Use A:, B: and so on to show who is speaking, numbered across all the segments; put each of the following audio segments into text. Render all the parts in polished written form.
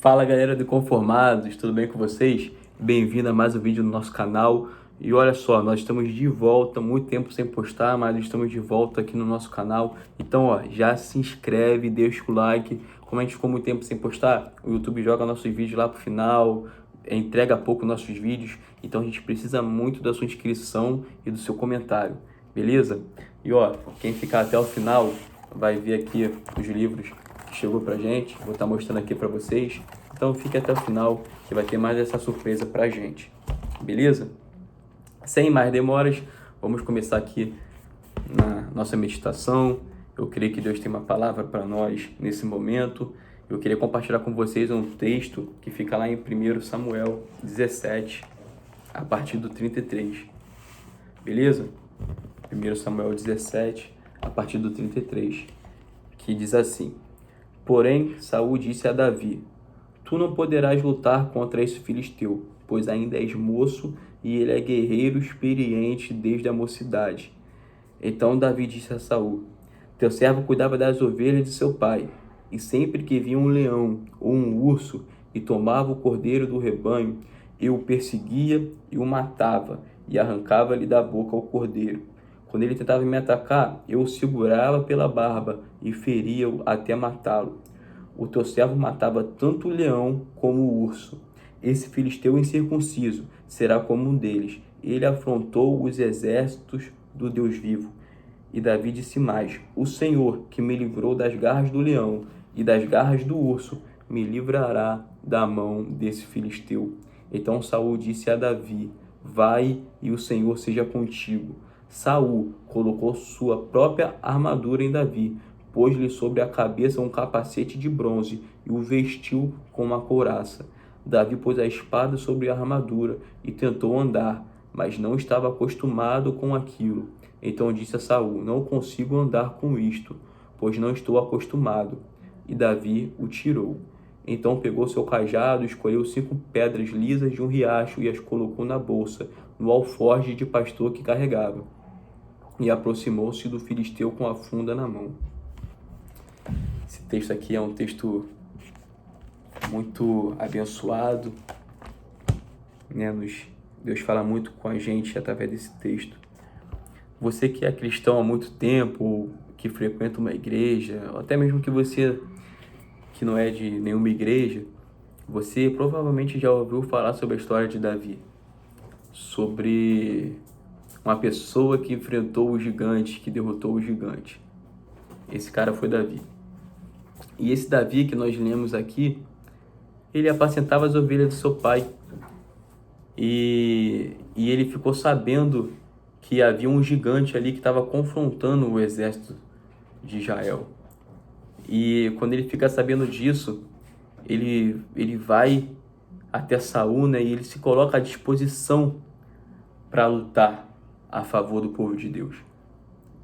A: Fala galera do Conformados, tudo bem com vocês? Bem-vindo a mais um vídeo no nosso canal. E olha só, nós estamos de volta, muito tempo sem postar, mas estamos de volta aqui no nosso canal. Então ó, já se inscreve, deixa o like. Como a gente ficou muito tempo sem postar, o YouTube joga nossos vídeos lá pro final, entrega pouco nossos vídeos. Então a gente precisa muito da sua inscrição e do seu comentário, beleza? E ó, quem ficar até o final vai ver aqui os livros que chegou pra gente, vou estar mostrando aqui pra vocês. Então fique até o final que vai ter mais essa surpresa pra gente, beleza? Sem mais demoras, vamos começar aqui na nossa meditação. Eu creio que Deus tem uma palavra para nós nesse momento. Eu queria compartilhar com vocês um texto que fica lá em 1 Samuel 17, a partir do 33, beleza? 1 Samuel 17, a partir do 33, que diz assim: Porém, Saul disse a Davi: Tu não poderás lutar contra esse filisteu, pois ainda és moço e ele é guerreiro experiente desde a mocidade. Então Davi disse a Saul: Teu servo cuidava das ovelhas de seu pai, e sempre que via um leão ou um urso e tomava o cordeiro do rebanho, eu o perseguia e o matava, e arrancava-lhe da boca o cordeiro. Quando ele tentava me atacar, eu o segurava pela barba e feria-o até matá-lo. O teu servo matava tanto o leão como o urso. Esse filisteu incircunciso será como um deles. Ele afrontou os exércitos do Deus vivo. E Davi disse mais: O Senhor, que me livrou das garras do leão e das garras do urso, me livrará da mão desse filisteu. Então Saul disse a Davi: Vai e o Senhor seja contigo. Saul colocou sua própria armadura em Davi, pôs-lhe sobre a cabeça um capacete de bronze e o vestiu com uma couraça. Davi pôs a espada sobre a armadura e tentou andar, mas não estava acostumado com aquilo. Então disse a Saul: Não consigo andar com isto, pois não estou acostumado. E Davi o tirou. Então pegou seu cajado, escolheu 5 pedras lisas de um riacho e as colocou na bolsa, no alforje de pastor que carregava. E aproximou-se do filisteu com a funda na mão. Esse texto aqui é um texto muito abençoado, né? Deus fala muito com a gente através desse texto. Você que é cristão há muito tempo, ou que frequenta uma igreja, ou até mesmo que você que não é de nenhuma igreja, você provavelmente já ouviu falar sobre a história de Davi, sobre uma pessoa que enfrentou o gigante, que derrotou o gigante. Esse cara foi Davi. E esse Davi que nós lemos aqui, ele apacentava as ovelhas do seu pai. E ele ficou sabendo que havia um gigante ali que estava confrontando o exército de Israel. E quando ele fica sabendo disso, ele vai até Saul, né, e ele se coloca à disposição para lutar a favor do povo de Deus.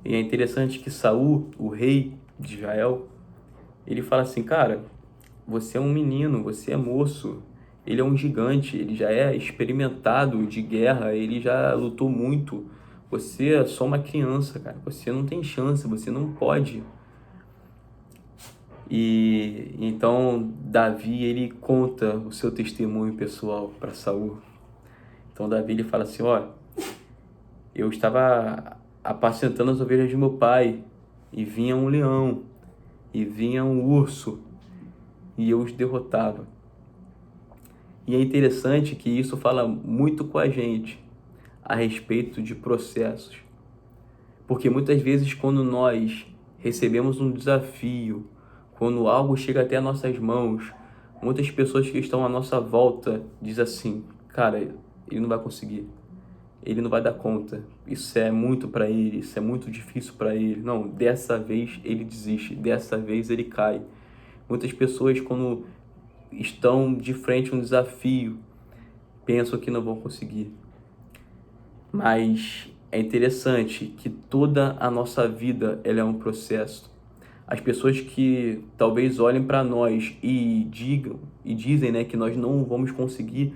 A: E é interessante que Saul, o rei de Israel, ele fala assim: cara, você é um menino, você é moço, ele é um gigante, ele já é experimentado de guerra, ele já lutou muito, você é só uma criança, cara, você não tem chance, você não pode. E então Davi, ele conta o seu testemunho pessoal para Saul. Então Davi, ele fala assim: ó, eu estava apacentando as ovelhas de meu pai, e vinha um leão, e vinha um urso, e eu os derrotava. E é interessante que isso fala muito com a gente a respeito de processos. Porque muitas vezes quando nós recebemos um desafio, quando algo chega até nossas mãos, muitas pessoas que estão à nossa volta dizem assim: cara, ele não vai conseguir, ele não vai dar conta, isso é muito para ele, isso é muito difícil para ele. Não, dessa vez ele desiste, dessa vez ele cai. Muitas pessoas, quando estão de frente a um desafio, pensam que não vão conseguir. Mas é interessante que toda a nossa vida ela é um processo. As pessoas que talvez olhem para nós e dizem, né, que nós não vamos conseguir,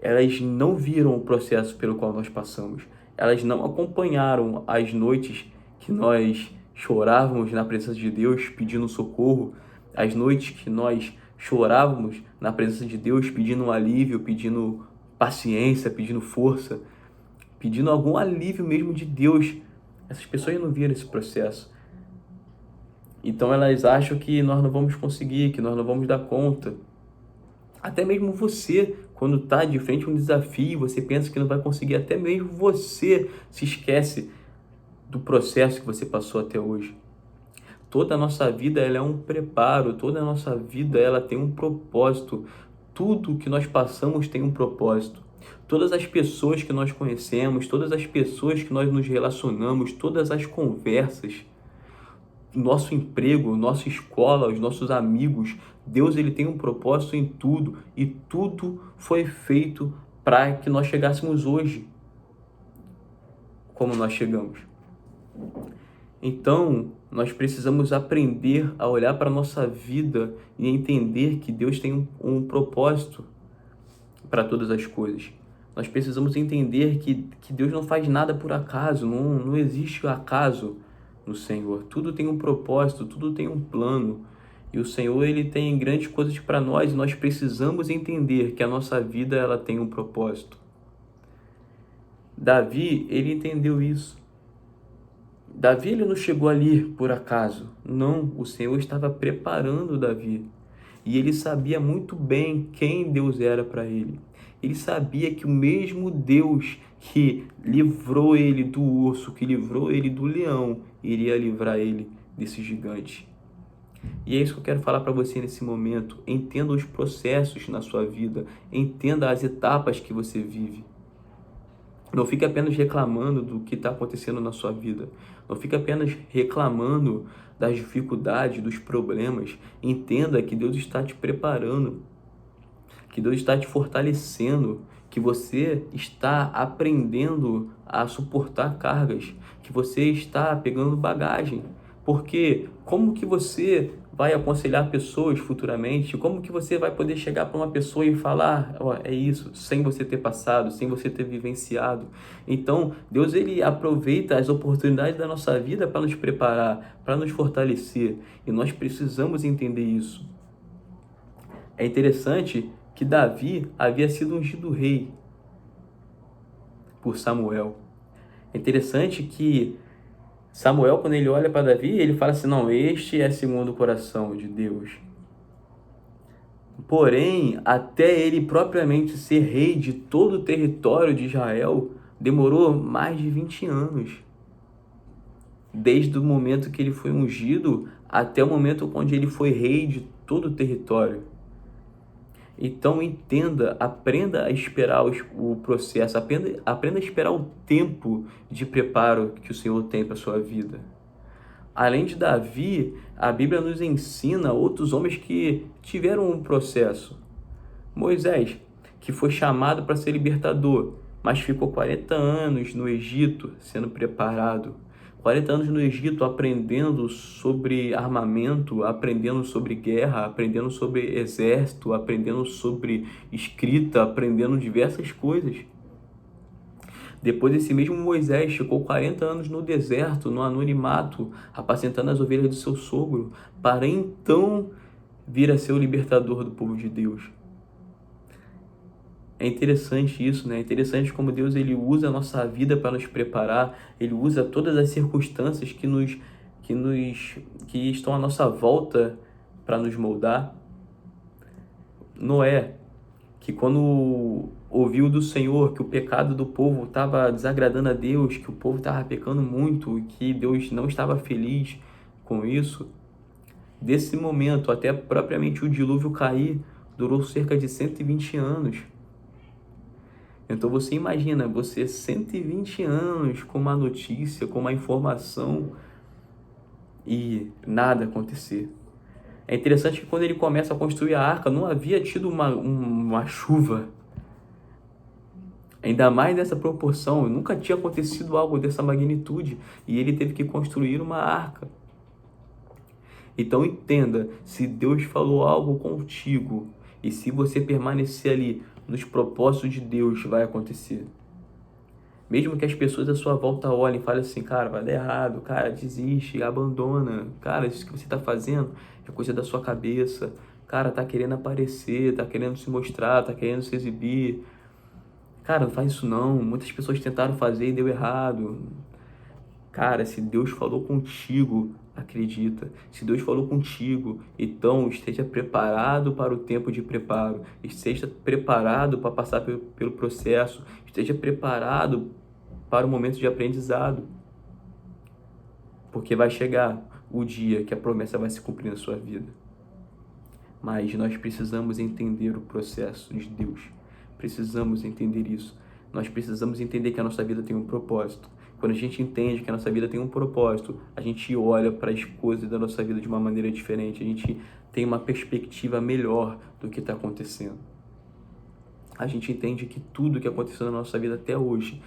A: elas não viram o processo pelo qual nós passamos. Elas não acompanharam as noites que nós chorávamos na presença de Deus pedindo socorro, as noites que nós chorávamos na presença de Deus, pedindo um alívio, pedindo paciência, pedindo força, pedindo algum alívio mesmo de Deus. Essas pessoas não viram esse processo. Então elas acham que nós não vamos conseguir, que nós não vamos dar conta. Até mesmo você, quando está de frente a um desafio, você pensa que não vai conseguir, até mesmo você se esquece do processo que você passou até hoje. Toda a nossa vida ela é um preparo, toda a nossa vida ela tem um propósito. Tudo que nós passamos tem um propósito. Todas as pessoas que nós conhecemos, todas as pessoas que nós nos relacionamos, todas as conversas, nosso emprego, nossa escola, os nossos amigos, Deus ele tem um propósito em tudo e tudo foi feito para que nós chegássemos hoje como nós chegamos. Então, nós precisamos aprender a olhar para a nossa vida e entender que Deus tem um propósito para todas as coisas. Nós precisamos entender que Deus não faz nada por acaso, não existe acaso no Senhor. Tudo tem um propósito, tudo tem um plano. E o Senhor ele tem grandes coisas para nós e nós precisamos entender que a nossa vida ela tem um propósito. Davi, ele entendeu isso. Davi ele não chegou ali por acaso. Não, o Senhor estava preparando Davi. E ele sabia muito bem quem Deus era para ele. Ele sabia que o mesmo Deus que livrou ele do urso, que livrou ele do leão, iria livrar ele desse gigante. E é isso que eu quero falar para você nesse momento. Entenda os processos na sua vida. Entenda as etapas que você vive. Não fique apenas reclamando do que está acontecendo na sua vida. Não fique apenas reclamando das dificuldades, dos problemas. Entenda que Deus está te preparando, que Deus está te fortalecendo, que você está aprendendo a suportar cargas, que você está pegando bagagem. Porque como que você vai aconselhar pessoas futuramente? Como que você vai poder chegar para uma pessoa e falar, ó, é isso, sem você ter passado, sem você ter vivenciado? Então, Deus ele aproveita as oportunidades da nossa vida para nos preparar, para nos fortalecer. E nós precisamos entender isso. É interessante que Davi havia sido ungido rei por Samuel. É interessante que Samuel, quando ele olha para Davi, ele fala assim, não, este é segundo o coração de Deus. Porém, até ele propriamente ser rei de todo o território de Israel, demorou mais de 20 anos. Desde o momento que ele foi ungido até o momento onde ele foi rei de todo o território. Então entenda, aprenda a esperar o processo, aprenda a esperar o tempo de preparo que o Senhor tem para a sua vida. Além de Davi, a Bíblia nos ensina outros homens que tiveram um processo. Moisés, que foi chamado para ser libertador, mas ficou 40 anos no Egito sendo preparado. 40 anos no Egito aprendendo sobre armamento, aprendendo sobre guerra, aprendendo sobre exército, aprendendo sobre escrita, aprendendo diversas coisas. Depois esse mesmo Moisés ficou 40 anos no deserto, no anonimato, apacentando as ovelhas do seu sogro, para então vir a ser o libertador do povo de Deus. É interessante isso, né? É interessante como Deus ele usa a nossa vida para nos preparar, ele usa todas as circunstâncias que estão à nossa volta para nos moldar. Noé, que quando ouviu do Senhor que o pecado do povo estava desagradando a Deus, que o povo estava pecando muito e que Deus não estava feliz com isso, desse momento até propriamente o dilúvio cair, durou cerca de 120 anos. Então você imagina, você 120 anos com uma notícia, com uma informação e nada acontecer. É interessante que quando ele começa a construir a arca, não havia tido uma chuva. Ainda mais nessa proporção, nunca tinha acontecido algo dessa magnitude e ele teve que construir uma arca. Então entenda, se Deus falou algo contigo e se você permanecer ali nos propósitos de Deus, vai acontecer. Mesmo que as pessoas à sua volta olhem e falem assim, cara, vai dar errado, cara, desiste, abandona, cara, isso que você está fazendo é coisa da sua cabeça, cara, tá querendo aparecer, tá querendo se mostrar, tá querendo se exibir. Cara, não faz isso não. Muitas pessoas tentaram fazer e deu errado. Cara, se Deus falou contigo, acredita. Se Deus falou contigo, então esteja preparado para o tempo de preparo. Esteja preparado para passar pelo processo. Esteja preparado para o momento de aprendizado. Porque vai chegar o dia que a promessa vai se cumprir na sua vida. Mas nós precisamos entender o processo de Deus. Precisamos entender isso. Nós precisamos entender que a nossa vida tem um propósito. Quando a gente entende que a nossa vida tem um propósito, a gente olha para as coisas da nossa vida de uma maneira diferente. A gente tem uma perspectiva melhor do que está acontecendo. A gente entende que tudo que aconteceu na nossa vida até hoje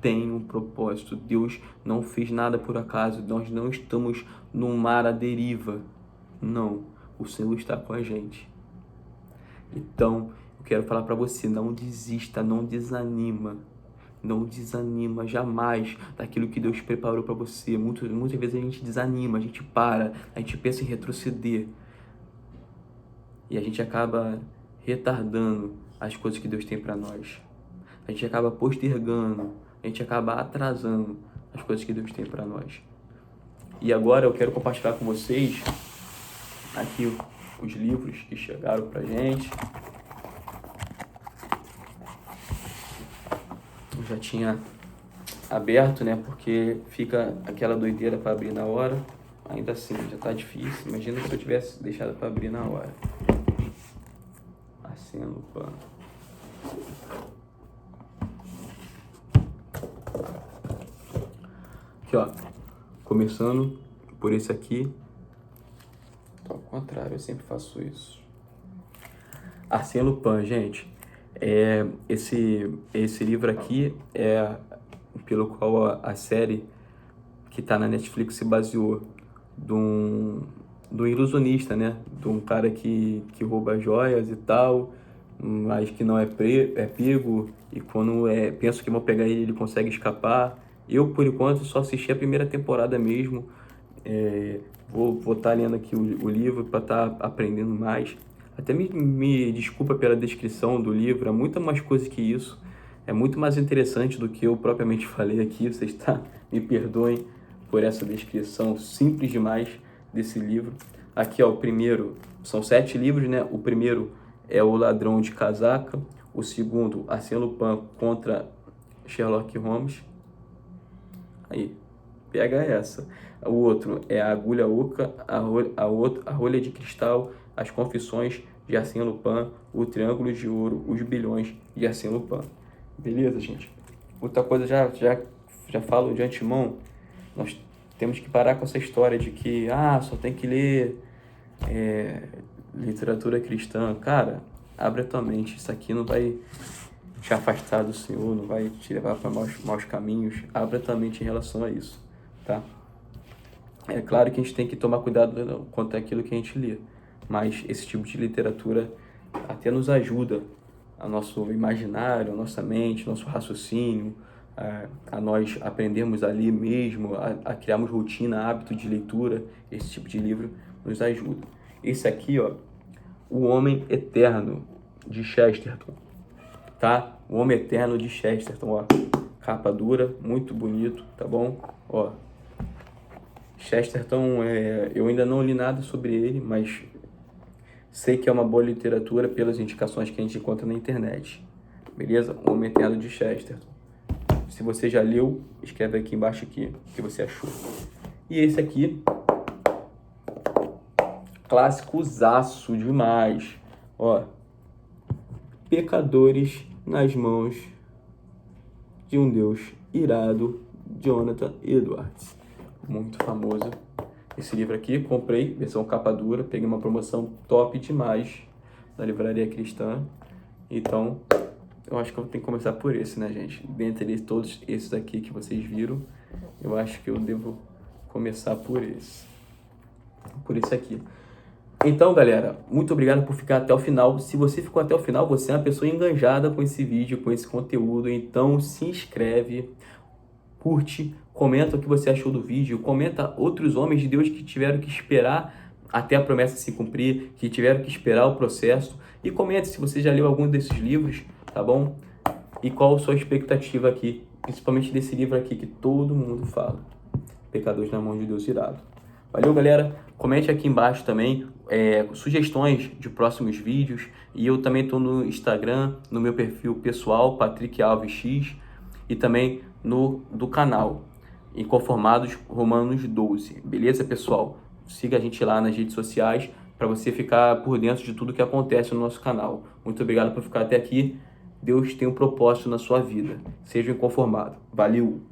A: tem um propósito. Deus não fez nada por acaso. Nós não estamos num mar à deriva. Não. O Senhor está com a gente. Então, eu quero falar para você, não desista, não desanima. Não desanima jamais daquilo que Deus preparou para você. Muitas vezes a gente desanima, a gente para, a gente pensa em retroceder. E a gente acaba retardando as coisas que Deus tem para nós. A gente acaba postergando, a gente acaba atrasando as coisas que Deus tem para nós. E agora eu quero compartilhar com vocês aqui os livros que chegaram pra gente. Eu já tinha aberto, né? Porque fica aquela doideira para abrir na hora. Ainda assim, já tá difícil. Imagina se eu tivesse deixado para abrir na hora. Arsène Lupin. Aqui, ó. Começando por esse aqui. Ao contrário, eu sempre faço isso. Arsène Lupin, gente. Esse livro aqui é pelo qual a série que tá na Netflix se baseou. Do ilusionista, né? De um cara que rouba joias e tal, mas que não é pego, e quando penso que vão pegar ele, ele consegue escapar. Eu, por enquanto, só assisti a primeira temporada mesmo. Vou estar lendo aqui o livro para estar aprendendo mais. Até me desculpa pela descrição do livro, é muito mais coisa que isso. É muito mais interessante do que eu propriamente falei aqui. Vocês me perdoem por essa descrição simples demais desse livro. Aqui, ó, o primeiro, são 7 livros, né? O primeiro é O Ladrão de Casaca. O segundo, Arsène Lupin contra Sherlock Holmes. Aí, pega essa. O outro é A Agulha Oca, a Rolha de Cristal, As Confissões de Arsène Lupin, O Triângulo de Ouro, Os Bilhões de Arsène Lupin. Beleza, gente? Outra coisa, já falo de antemão, nós temos que parar com essa história de que só tem que ler literatura cristã. Cara, abre a tua mente, isso aqui não vai te afastar do Senhor, não vai te levar para maus caminhos. Abre a tua mente em relação a isso, tá? É claro que a gente tem que tomar cuidado quanto àquilo que a gente lê, mas esse tipo de literatura até nos ajuda a nosso imaginário, a nossa mente, nosso raciocínio, a nós aprendermos a ler mesmo, a criarmos rotina, hábito de leitura. Esse tipo de livro nos ajuda. Esse aqui, ó, O Homem Eterno, de Chesterton, tá? O Homem Eterno de Chesterton, ó, capa dura, muito bonito, tá bom? Ó, Chesterton, eu ainda não li nada sobre ele, mas sei que é uma boa literatura pelas indicações que a gente encontra na internet. Beleza? O Homem Eterno de Chesterton. Se você já leu, escreve aqui embaixo o que você achou. E esse aqui, clássicozaço demais. Ó, Pecadores nas Mãos de um Deus Irado, Jonathan Edwards. Muito famoso esse livro aqui. Comprei, versão capa dura, peguei uma promoção top demais na livraria cristã. Então, eu acho que eu tenho que começar por esse, né, gente? Dentre todos esses aqui que vocês viram, eu acho que eu devo começar por esse. Por esse aqui. Então, galera, muito obrigado por ficar até o final. Se você ficou até o final, você é uma pessoa enganjada com esse vídeo, com esse conteúdo. Então, se inscreve, curte, comenta o que você achou do vídeo, comenta outros homens de Deus que tiveram que esperar até a promessa se cumprir, que tiveram que esperar o processo. E comente se você já leu algum desses livros, tá bom? E qual a sua expectativa aqui, principalmente desse livro aqui que todo mundo fala, Pecadores na Mão de Deus Irado. Valeu, galera? Comente aqui embaixo também sugestões de próximos vídeos. E eu também estou no Instagram, no meu perfil pessoal, Patrick Alves X, e também do canal, Inconformados Romanos 12. Beleza, pessoal? Siga a gente lá nas redes sociais para você ficar por dentro de tudo que acontece no nosso canal. Muito obrigado por ficar até aqui. Deus tem um propósito na sua vida. Seja inconformado. Valeu!